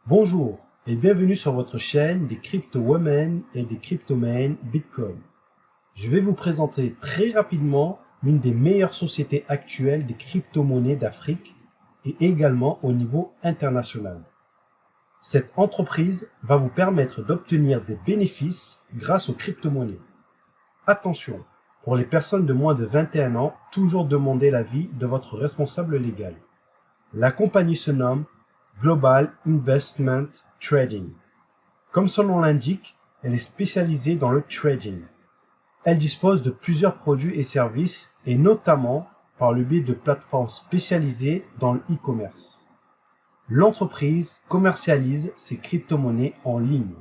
Bonjour et bienvenue sur votre chaîne des crypto-women et des crypto-men Bitcoin. Je vais vous présenter très rapidement l'une des meilleures sociétés actuelles des crypto-monnaies d'Afrique et également au niveau international. Cette entreprise va vous permettre d'obtenir des bénéfices grâce aux crypto-monnaies. Attention, pour les personnes de moins de 21 ans, toujours demandez l'avis de votre responsable légal. La compagnie se nomme Global Investment Trading. Comme son nom l'indique, elle est spécialisée dans le trading. Elle dispose de plusieurs produits et services et notamment par le biais de plateformes spécialisées dans le e-commerce. L'entreprise commercialise ses crypto-monnaies en ligne,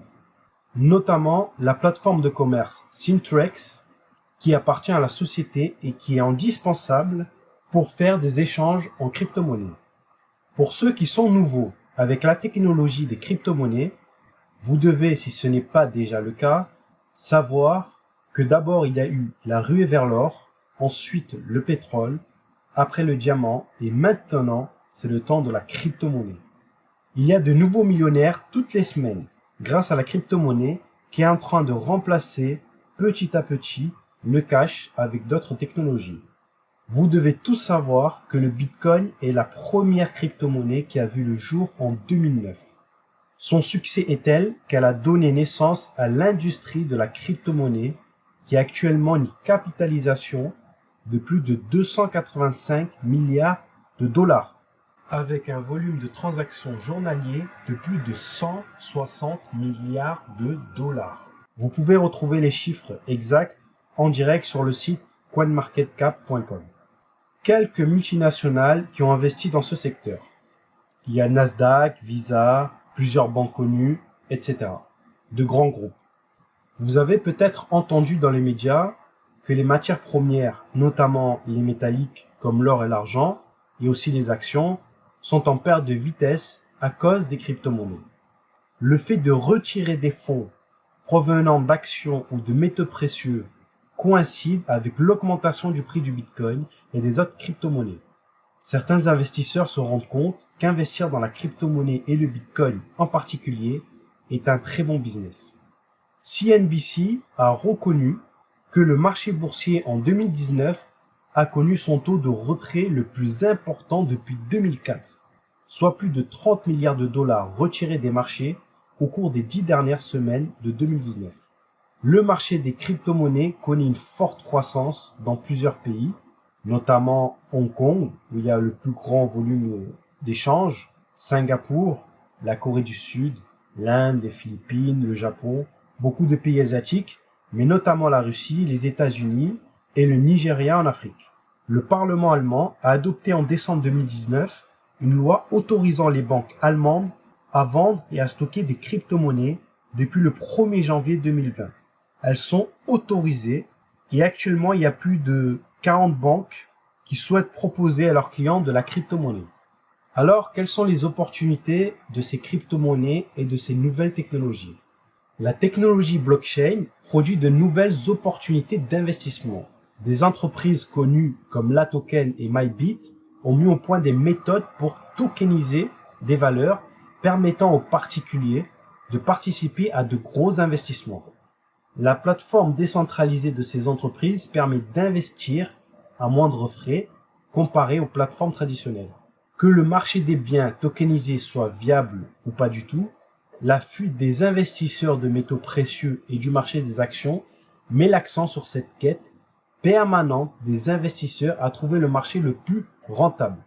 notamment la plateforme de commerce Syntrex qui appartient à la société et qui est indispensable pour faire des échanges en crypto-monnaies. Pour ceux qui sont nouveaux avec la technologie des crypto-monnaies, vous devez, si ce n'est pas déjà le cas, savoir que d'abord il y a eu la ruée vers l'or, ensuite le pétrole, après le diamant et maintenant c'est le temps de la crypto-monnaie. Il y a de nouveaux millionnaires toutes les semaines grâce à la crypto-monnaie qui est en train de remplacer petit à petit le cash avec d'autres technologies. Vous devez tous savoir que le Bitcoin est la première crypto-monnaie qui a vu le jour en 2009. Son succès est tel qu'elle a donné naissance à l'industrie de la crypto-monnaie qui a actuellement une capitalisation de plus de 285 milliards de dollars, avec un volume de transactions journalier de plus de 160 milliards de dollars. Vous pouvez retrouver les chiffres exacts en direct sur le site coinmarketcap.com. Quelques multinationales qui ont investi dans ce secteur. Il y a Nasdaq, Visa, plusieurs banques connues, etc. De grands groupes. Vous avez peut-être entendu dans les médias que les matières premières, notamment les métalliques comme l'or et l'argent, et aussi les actions, sont en perte de vitesse à cause des crypto-monnaies. Le fait de retirer des fonds provenant d'actions ou de métaux précieux coïncide avec l'augmentation du prix du Bitcoin et des autres crypto-monnaies. Certains investisseurs se rendent compte qu'investir dans la crypto-monnaie et le Bitcoin en particulier est un très bon business. CNBC a reconnu que le marché boursier en 2019 a connu son taux de retrait le plus important depuis 2004, soit plus de 30 milliards de dollars retirés des marchés au cours des 10 dernières semaines de 2019. Le marché des crypto-monnaies connaît une forte croissance dans plusieurs pays, notamment Hong Kong, où il y a le plus grand volume d'échanges, Singapour, la Corée du Sud, l'Inde, les Philippines, le Japon, beaucoup de pays asiatiques, mais notamment la Russie, les États-Unis et le Nigeria en Afrique. Le Parlement allemand a adopté en décembre 2019 une loi autorisant les banques allemandes à vendre et à stocker des crypto-monnaies depuis le 1er janvier 2020. Elles sont autorisées et actuellement il y a plus de 40 banques qui souhaitent proposer à leurs clients de la crypto-monnaie. Alors, quelles sont les opportunités de ces crypto-monnaies et de ces nouvelles technologies? La technologie blockchain produit de nouvelles opportunités d'investissement. Des entreprises connues comme Latoken et MyBit ont mis au point des méthodes pour tokeniser des valeurs permettant aux particuliers de participer à de gros investissements. La plateforme décentralisée de ces entreprises permet d'investir à moindre frais comparé aux plateformes traditionnelles. Que le marché des biens tokenisés soit viable ou pas du tout, la fuite des investisseurs de métaux précieux et du marché des actions met l'accent sur cette quête permanente des investisseurs à trouver le marché le plus rentable.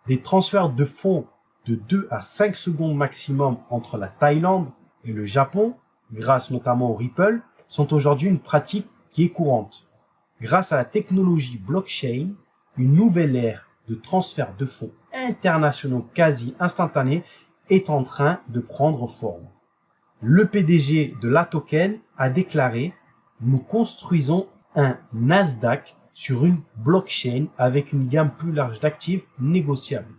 Des transferts de fonds de 2 à 5 secondes maximum entre la Thaïlande et le Japon, grâce notamment au Ripple, sont aujourd'hui une pratique qui est courante. Grâce à la technologie blockchain, une nouvelle ère de transfert de fonds internationaux quasi instantanés est en train de prendre forme. Le PDG de Latoken a déclaré « Nous construisons un Nasdaq sur une blockchain avec une gamme plus large d'actifs négociables,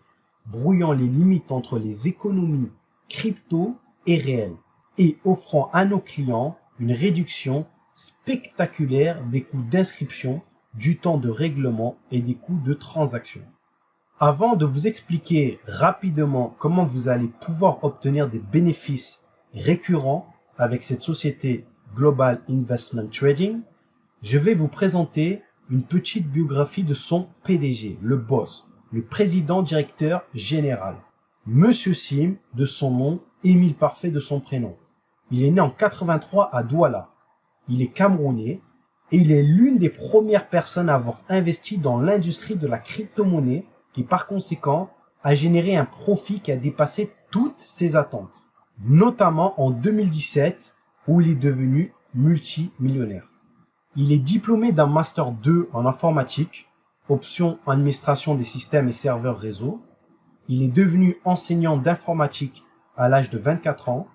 brouillant les limites entre les économies crypto et réelles et offrant à nos clients une réduction spectaculaire des coûts d'inscription, du temps de règlement et des coûts de transaction. » Avant de vous expliquer rapidement comment vous allez pouvoir obtenir des bénéfices récurrents avec cette société Global Investment Trading, je vais vous présenter une petite biographie de son PDG, le boss, le président directeur général. Monsieur Sim, de son nom, Émile Parfait de son prénom. Il est né en 83 à Douala. Il est camerounais et il est l'une des premières personnes à avoir investi dans l'industrie de la crypto-monnaie et par conséquent a généré un profit qui a dépassé toutes ses attentes, notamment en 2017 où il est devenu multimillionnaire. Il est diplômé d'un Master 2 en informatique, option administration des systèmes et serveurs réseau. Il est devenu enseignant d'informatique à l'âge de 24 ans.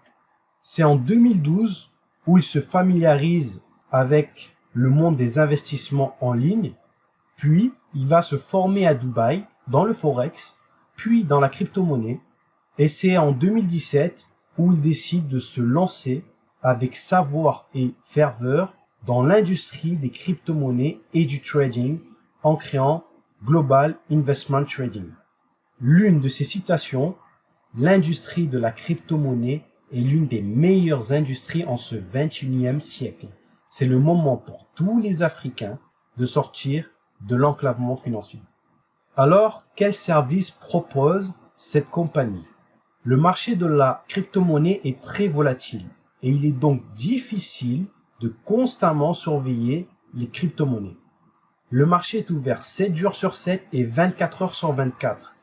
C'est en 2012 où il se familiarise avec le monde des investissements en ligne, puis il va se former à Dubaï dans le Forex, puis dans la crypto-monnaie, et c'est en 2017 où il décide de se lancer avec savoir et ferveur dans l'industrie des crypto-monnaies et du trading en créant Global Investment Trading. L'une de ses citations, l'industrie de la crypto-monnaie est l'une des meilleures industries en ce 21e siècle. C'est le moment pour tous les Africains de sortir de l'enclavement financier. Alors, quel service propose cette compagnie? Le marché de la crypto-monnaie est très volatile et il est donc difficile de constamment surveiller les crypto-monnaies. Le marché est ouvert 7 jours sur 7 et 24 heures sur 24.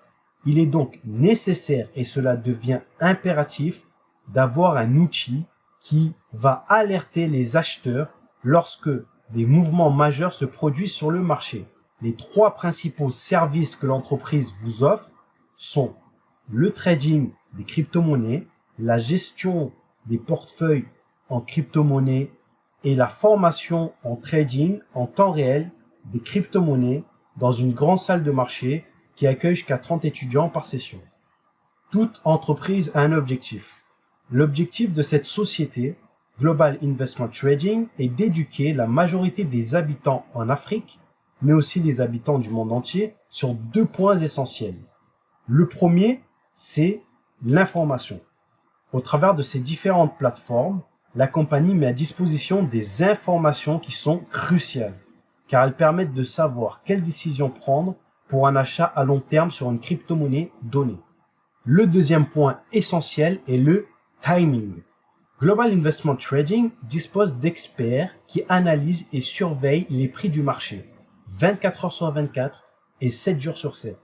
Il est donc nécessaire, et cela devient impératif, d'avoir un outil qui va alerter les acheteurs lorsque des mouvements majeurs se produisent sur le marché. Les 3 principaux services que l'entreprise vous offre sont le trading des crypto-monnaies, la gestion des portefeuilles en crypto-monnaies et la formation en trading en temps réel des crypto-monnaies dans une grande salle de marché qui accueille jusqu'à 30 étudiants par session. Toute entreprise a un objectif. L'objectif de cette société, Global Investment Trading, est d'éduquer la majorité des habitants en Afrique, mais aussi les habitants du monde entier, sur 2 points essentiels. Le premier, c'est l'information. Au travers de ces différentes plateformes, la compagnie met à disposition des informations qui sont cruciales, car elles permettent de savoir quelle décision prendre pour un achat à long terme sur une crypto-monnaie donnée. Le deuxième point essentiel est le timing. Global Investment Trading dispose d'experts qui analysent et surveillent les prix du marché, 24 heures sur 24 et 7 jours sur 7.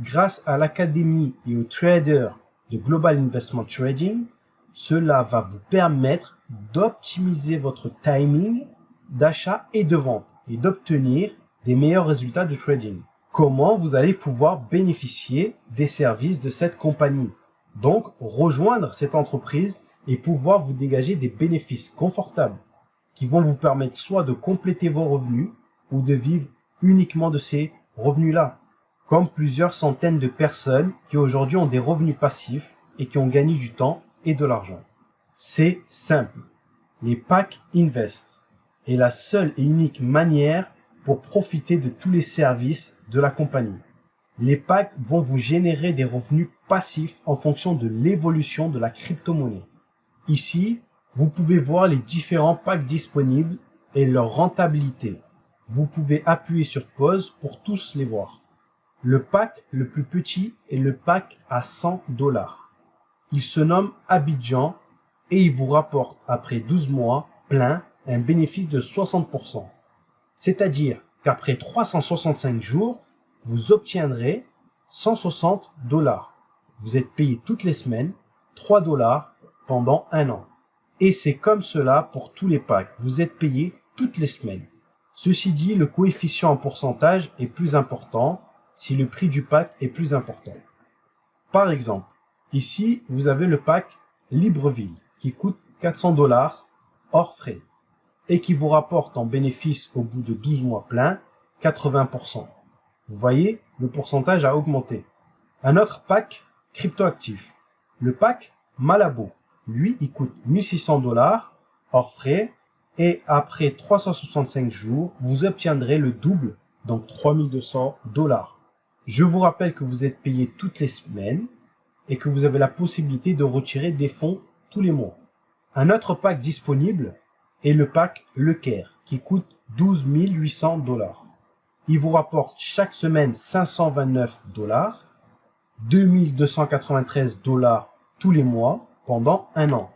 Grâce à l'académie et aux traders de Global Investment Trading, cela va vous permettre d'optimiser votre timing d'achat et de vente et d'obtenir des meilleurs résultats de trading. Comment vous allez pouvoir bénéficier des services de cette compagnie? Donc, rejoindre cette entreprise et pouvoir vous dégager des bénéfices confortables qui vont vous permettre soit de compléter vos revenus ou de vivre uniquement de ces revenus-là, comme plusieurs centaines de personnes qui aujourd'hui ont des revenus passifs et qui ont gagné du temps et de l'argent. C'est simple. Les packs Invest est la seule et unique manière pour profiter de tous les services de la compagnie. Les packs vont vous générer des revenus passifs en fonction de l'évolution de la crypto-monnaie. Ici, vous pouvez voir les différents packs disponibles et leur rentabilité. Vous pouvez appuyer sur pause pour tous les voir. Le pack le plus petit est le pack à $100. Il se nomme Abidjan et il vous rapporte après 12 mois plein un bénéfice de 60%. C'est-à-dire qu'après 365 jours, vous obtiendrez $160. Vous êtes payé toutes les semaines, $3 pendant 1 an. Et c'est comme cela pour tous les packs. Vous êtes payé toutes les semaines. Ceci dit, le coefficient en pourcentage est plus important si le prix du pack est plus important. Par exemple, ici, vous avez le pack Libreville qui coûte $400 hors frais et qui vous rapporte en bénéfice au bout de 12 mois pleins 80%. Vous voyez, le pourcentage a augmenté. Un autre pack cryptoactif, le pack Malabo, lui, il coûte $1600 hors frais et après 365 jours, vous obtiendrez le double, donc $3200. Je vous rappelle que vous êtes payé toutes les semaines et que vous avez la possibilité de retirer des fonds tous les mois. Un autre pack disponible est le pack Leclerc qui coûte 12 800 $. Il vous rapporte chaque semaine 529 $, 2293 $ tous les mois pendant un an.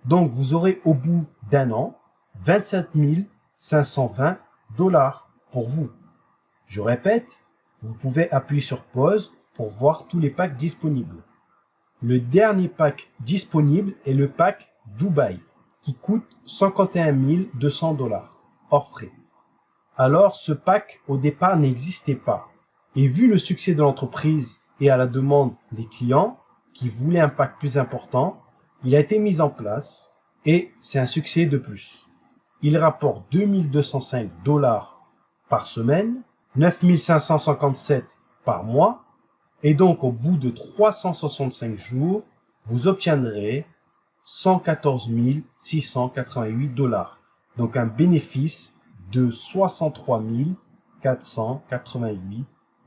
Donc vous aurez au bout d'un an 27 520 $ pour vous. Je répète, vous pouvez appuyer sur pause pour voir tous les packs disponibles. Le dernier pack disponible est le pack Dubaï qui coûte 51 200 $ hors frais. Alors ce pack au départ n'existait pas. Et vu le succès de l'entreprise et à la demande des clients qui voulaient un pack plus important, il a été mis en place et c'est un succès de plus. Il rapporte 2205 $ par semaine, 9557 par mois et donc au bout de 365 jours, vous obtiendrez 114 688 $. Donc un bénéfice de 63 488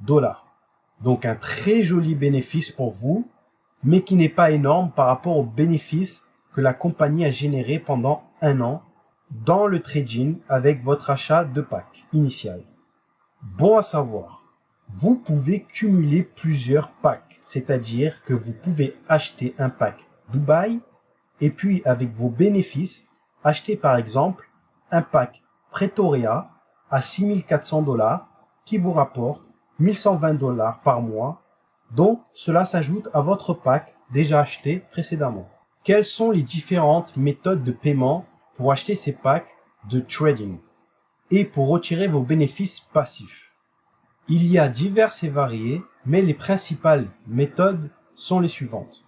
$. Donc un très joli bénéfice pour vous, mais qui n'est pas énorme par rapport aux bénéfices que la compagnie a généré pendant un an dans le trading avec votre achat de pack initial. Bon à savoir, vous pouvez cumuler plusieurs packs, c'est-à-dire que vous pouvez acheter un pack Dubaï et puis avec vos bénéfices, acheter par exemple un pack Pretoria à 6 400 $ qui vous rapporte 1120 $ par mois, donc cela s'ajoute à votre pack déjà acheté précédemment. Quelles sont les différentes méthodes de paiement pour acheter ces packs de trading et pour retirer vos bénéfices passifs? Il y a diverses et variées, mais les principales méthodes sont les suivantes.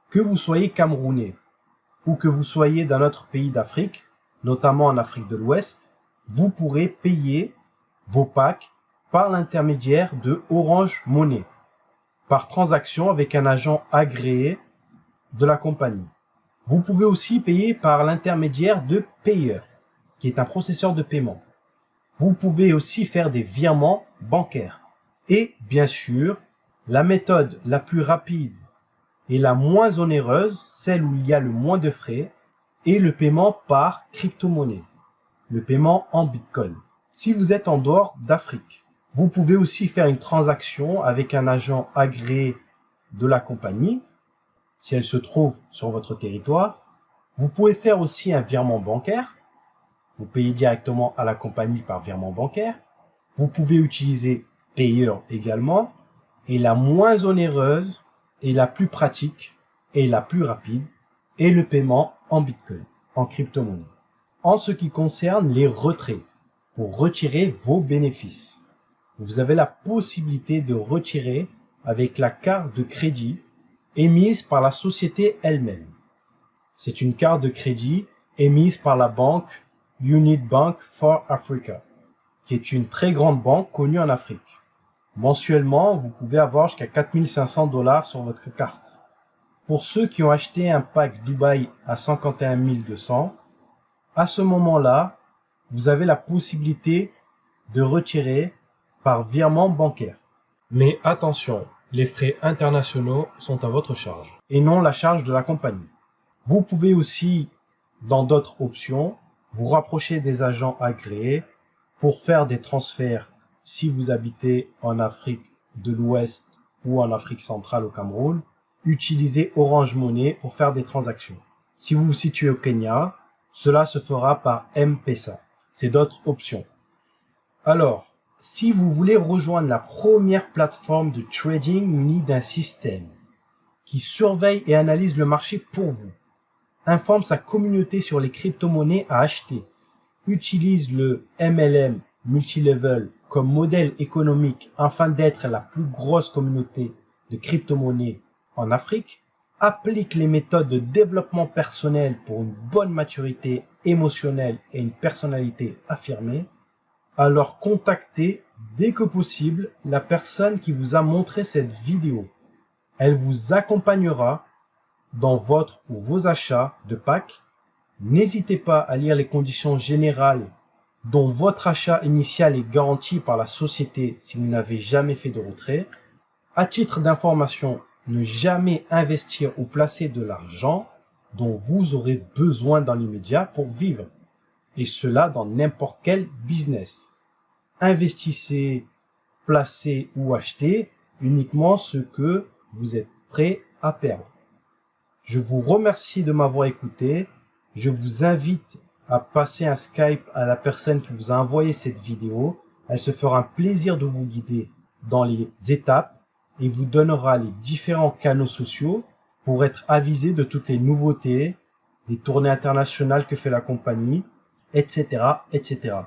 Que vous soyez camerounais ou que vous soyez d'un autre pays d'Afrique, notamment en Afrique de l'Ouest, vous pourrez payer vos packs par l'intermédiaire de Orange Money, par transaction avec un agent agréé de la compagnie. Vous pouvez aussi payer par l'intermédiaire de Payer, qui est un processeur de paiement. Vous pouvez aussi faire des virements bancaires. Et bien sûr, la méthode la plus rapide et la moins onéreuse, celle où il y a le moins de frais, est le paiement par crypto-monnaie, le paiement en Bitcoin. Si vous êtes en dehors d'Afrique, vous pouvez aussi faire une transaction avec un agent agréé de la compagnie, si elle se trouve sur votre territoire. Vous pouvez faire aussi un virement bancaire. Vous payez directement à la compagnie par virement bancaire. Vous pouvez utiliser Payer également. Et la moins onéreuse et la plus pratique et la plus rapide est le paiement en Bitcoin, en crypto-monnaie. En ce qui concerne les retraits, pour retirer vos bénéfices, vous avez la possibilité de retirer avec la carte de crédit émise par la société elle-même. C'est une carte de crédit émise par la banque Unity Bank for Africa, qui est une très grande banque connue en Afrique. Mensuellement, vous pouvez avoir jusqu'à 4 500 $ sur votre carte. Pour ceux qui ont acheté un pack Dubaï à 51 200, à ce moment-là, vous avez la possibilité de retirer par virement bancaire. Mais attention, les frais internationaux sont à votre charge et non la charge de la compagnie. Vous pouvez aussi, dans d'autres options, vous rapprocher des agents agréés pour faire des transferts si vous habitez en Afrique de l'Ouest ou en Afrique centrale au Cameroun. Utilisez Orange Money pour faire des transactions. Si vous vous situez au Kenya, cela se fera par M-Pesa. C'est d'autres options. Alors, si vous voulez rejoindre la première plateforme de trading munie d'un système qui surveille et analyse le marché pour vous, informe sa communauté sur les crypto-monnaies à acheter, utilise le MLM Multilevel comme modèle économique afin d'être la plus grosse communauté de crypto-monnaies en Afrique, applique les méthodes de développement personnel pour une bonne maturité émotionnelle et une personnalité affirmée, alors contactez dès que possible la personne qui vous a montré cette vidéo. Elle vous accompagnera dans votre ou vos achats de packs. N'hésitez pas à lire les conditions générales dont votre achat initial est garanti par la société si vous n'avez jamais fait de retrait. À titre d'information, ne jamais investir ou placer de l'argent dont vous aurez besoin dans l'immédiat pour vivre, et cela dans n'importe quel business. Investissez, placez ou achetez uniquement ce que vous êtes prêt à perdre. Je vous remercie de m'avoir écouté. Je vous invite à passer un Skype à la personne qui vous a envoyé cette vidéo. Elle se fera un plaisir de vous guider dans les étapes et vous donnera les différents canaux sociaux pour être avisé de toutes les nouveautés, des tournées internationales que fait la compagnie, etc., etc.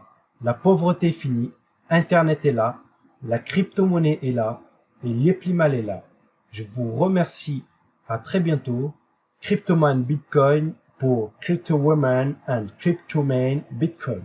La pauvreté est finie, Internet est là, la crypto-monnaie est là et l'Eplimal est là. Je vous remercie. À très bientôt. Cryptoman Bitcoin pour Crypto Woman and Cryptoman Bitcoin.